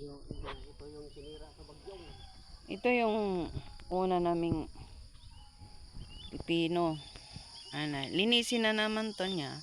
Ito yung sinira sa bagyong. Ito yung una naming pipino. Linisin na naman to niya.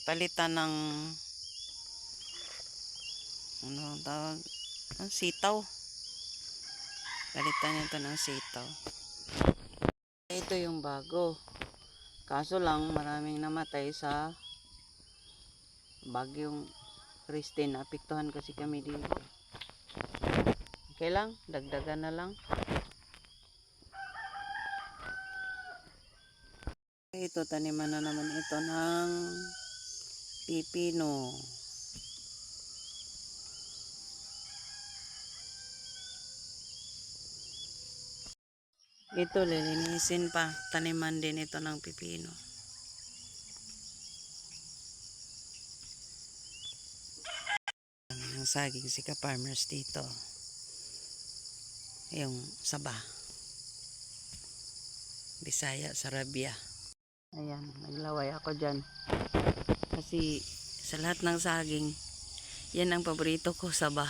Palitan ng ano tawag? Sitaw. Palitan nito ng sitaw. Ito yung bago. Kaso lang maraming namatay sa bagyong Christine. Apektuhan kasi kami dito. Okay lang, dagdagan na lang. Ito, taniman na naman ito ng pipino. Ito, lilinisin pa. Taniman din ito ng pipino. Ang saging si ka-farmers dito. Yung saba. Bisaya, Sarabia. Ayan, naglaway ako dyan. Kasi sa lahat ng saging, yan ang paborito ko, saba.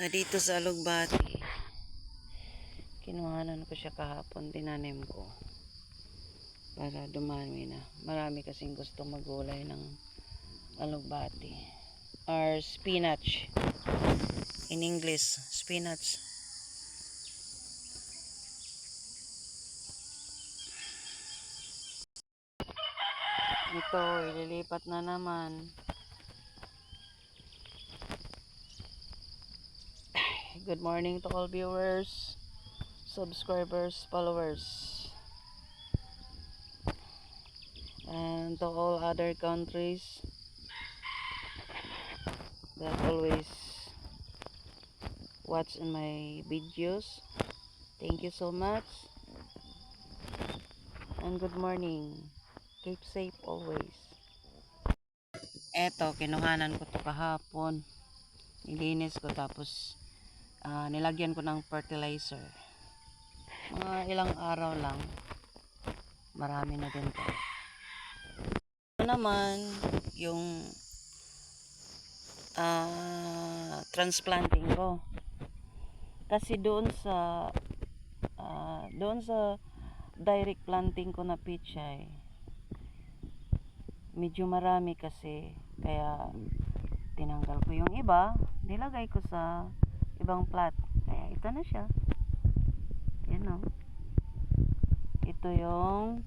Dito sa Alugbati, kinuhanan ko siya kahapon, tinanim ko. Para dumami na. Marami kasing gusto magulay ng alugbati. Or spinach. In English, spinach. Ito, ililipat na naman. Good morning to all viewers, subscribers, followers, and to all other countries that always watch my videos. Thank you so much, and good morning. Keep safe always. Eto, kinuhanan ko to kahapon. Nilinis ko tapos nilagyan ko ng fertilizer. Mga ilang araw lang, marami na din to. Ito naman yung transplanting ko. Kasi doon sa direct planting ko na pichay, medyo marami kasi, kaya tinanggal ko yung iba, nilagay ko sa ibang plat. Kaya ito na siya. Yan o. Ito yung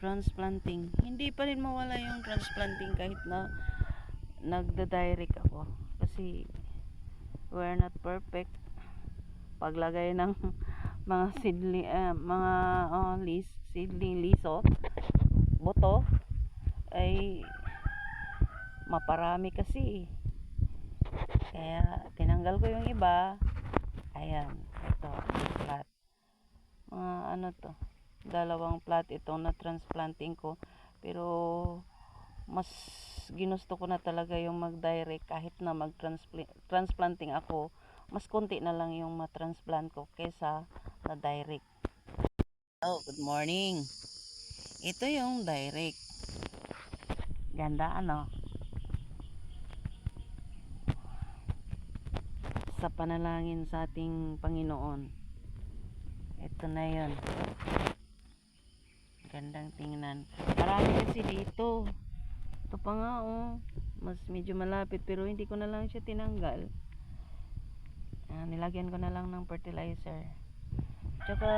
transplanting. Hindi pa rin mawala yung transplanting kahit na nagda-direct ako. Kasi we're not perfect. Paglagay ng mga seedling, seedling liso, buto, ay maparami kasi. Kaya tinanggal ko yung iba. Ayan, ito, plat. Ano to, dalawang plat itong na transplanting ko, pero mas ginusto ko na talaga yung mag-direct. Kahit na mag-transplanting ako, mas konti na lang yung matransplant ko kaysa na direct. Oh, good morning. Ito yung direct. Ganda ano. Sa panalangin sa ating Panginoon. Ito na yun. Gandang tingnan. Marami kasi dito. Ito pa nga oh. Mas medyo malapit pero hindi ko na lang siya tinanggal. Nilagyan ko na lang ng fertilizer. Tsaka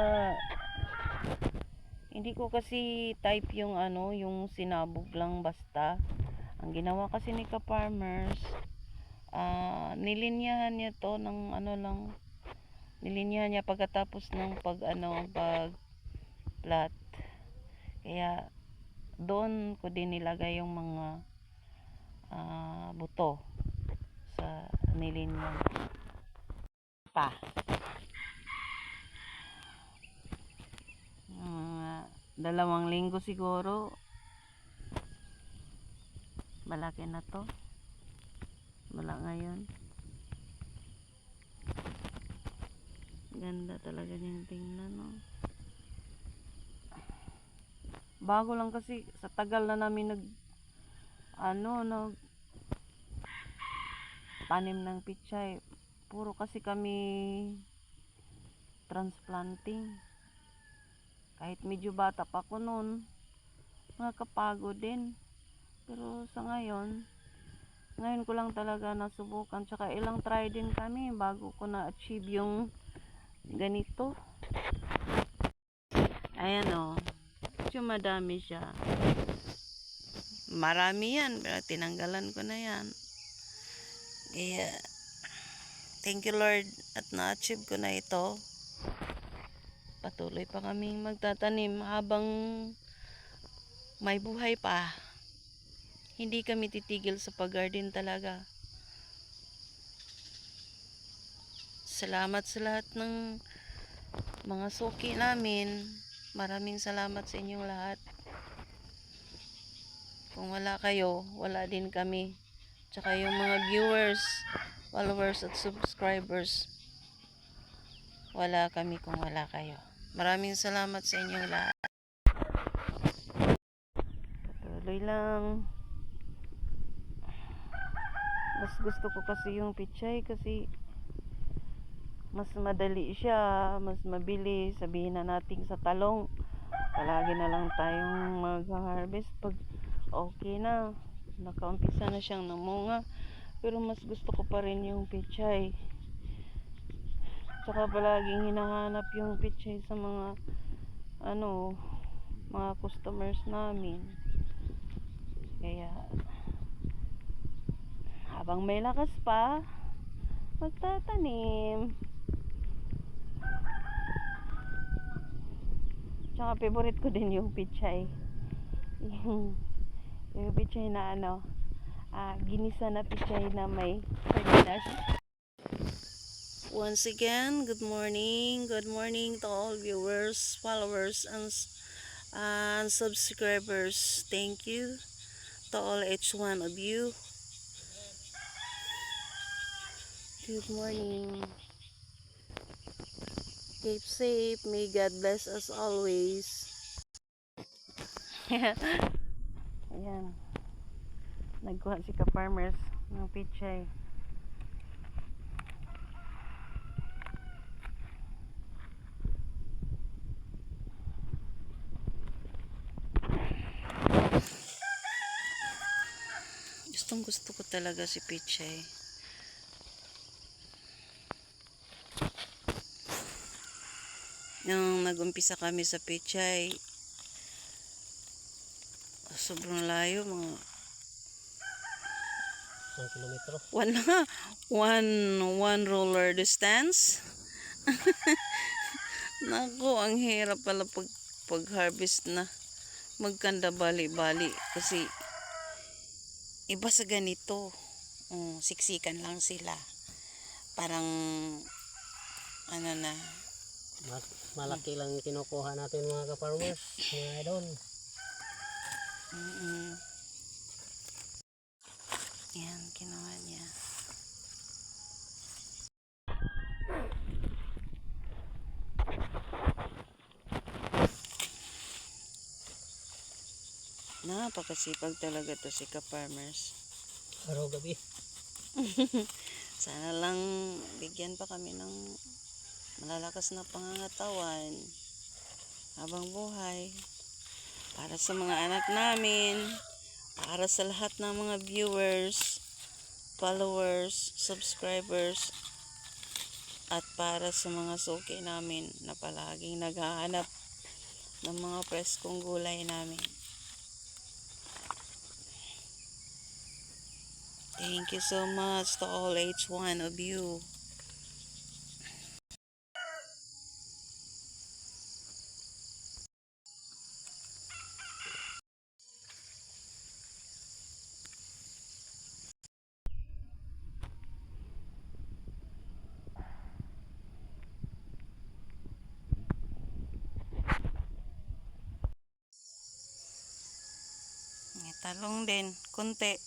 hindi ko kasi type yung yung sinabog lang basta. Ang ginawa kasi ni ka-farmers, nilinyahan niya to ng lang. Nilinyahan niya pagkatapos ng pag plat. Kaya doon ko din nilagay yung mga buto sa nilinya pa. Dalawang linggo siguro, malaki na to. Wala ngayon. Ganda talaga niyang tingnan, no? Bago lang kasi, sa tagal na namin nag tanim ng pichay. Puro kasi kami transplanting. Kahit medyo bata pa ako noon, nakakapagod din. Pero sa ngayon ko lang talaga nasubukan. Tsaka ilang try din kami bago ko na-achieve yung ganito. Ayan o. Medyo madami siya. Marami yan. Pero tinanggalan ko na yan. Kaya, thank you Lord at na-achieve ko na ito. Patuloy pa kaming magtatanim habang may buhay pa. Hindi kami titigil sa pag-garden talaga. Salamat sa lahat ng mga suki namin. Maraming salamat sa inyong lahat. Kung wala kayo, wala din kami. Tsaka yung mga viewers, followers at subscribers, wala kami kung wala kayo. Maraming salamat sa inyong lahat. Tuloy lang. Mas gusto ko kasi yung pichay kasi mas madali siya, mas mabilis. Sabihin na natin sa talong, palagi na lang tayong mag-harvest pag okay na, nakaumpisa na siyang namunga. Pero mas gusto ko pa rin yung pichay. Tsaka palaging hinahanap yung pichay sa mga mga customers namin. Kaya habang may lakas pa, magtatanim. Tsaka favorite ko din yung pichay. Yung pichay na ginisa na pichay na may sardinas. Once again, good morning. Good morning to all viewers, followers, and subscribers. Thank you to all each one of you. Good morning. Keep safe. May God bless us always. Ayan. Nagkuha si ka-farmers ng pichay. Gustong gusto ko talaga si pichay. Nung nag-umpisa kami sa pichay, sobrang layo, mga 1 kilometro. one roller distance. Naku, ang hirap pala pag-harvest na. Magkanda bali-bali kasi iba sa ganito. Siksikan lang sila. Parang na. Malaki lang kinukuha natin mga ka-farmers, mga idol. Yan, kinuha niya. Napakasipag talaga to si ka-farmers. Araw-gabi. Sana lang bigyan pa kami ng malalakas na pangangatawan habang buhay. Para sa mga anak namin, para sa lahat ng mga viewers, followers, subscribers, at para sa mga suki namin na palaging naghahanap ng mga preskong gulay namin. Thank you so much to all each one of you. Talong din, konti.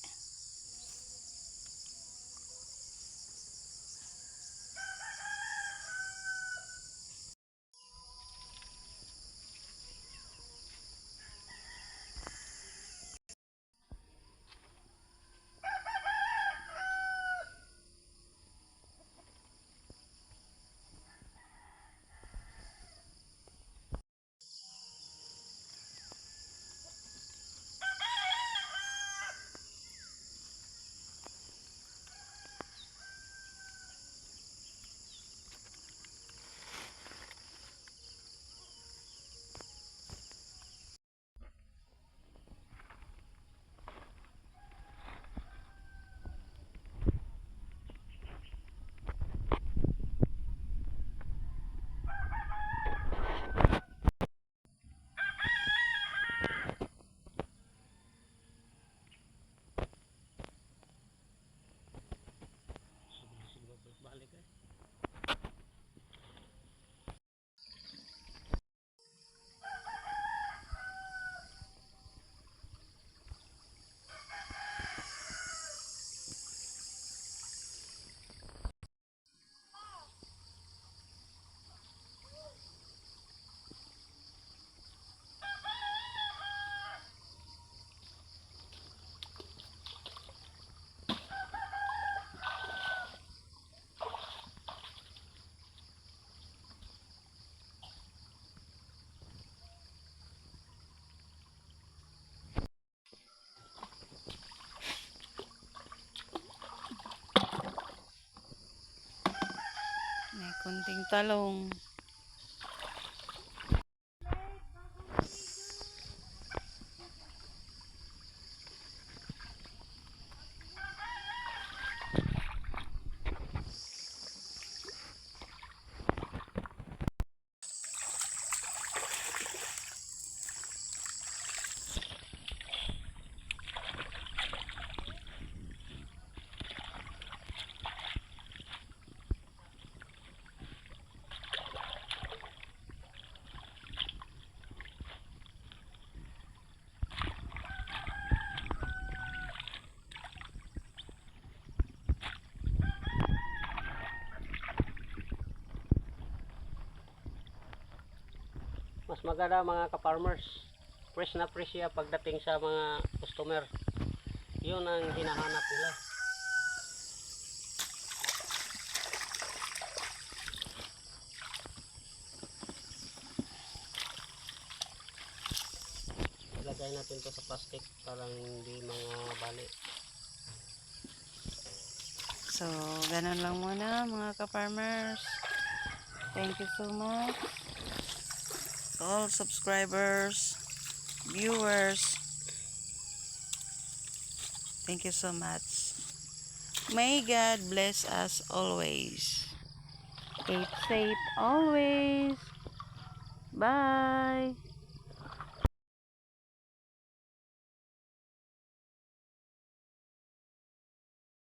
Yung talong. Mas maganda mga ka-farmers. Fresh na fresh siya pagdating sa mga customer. Yun ang hinahanap nila. Ilagay natin to sa plastic para hindi mga bali. So, ganun lang muna mga ka-farmers. Thank you so much. All subscribers, viewers. Thank you so much. May God bless us always. Keep safe always. Bye.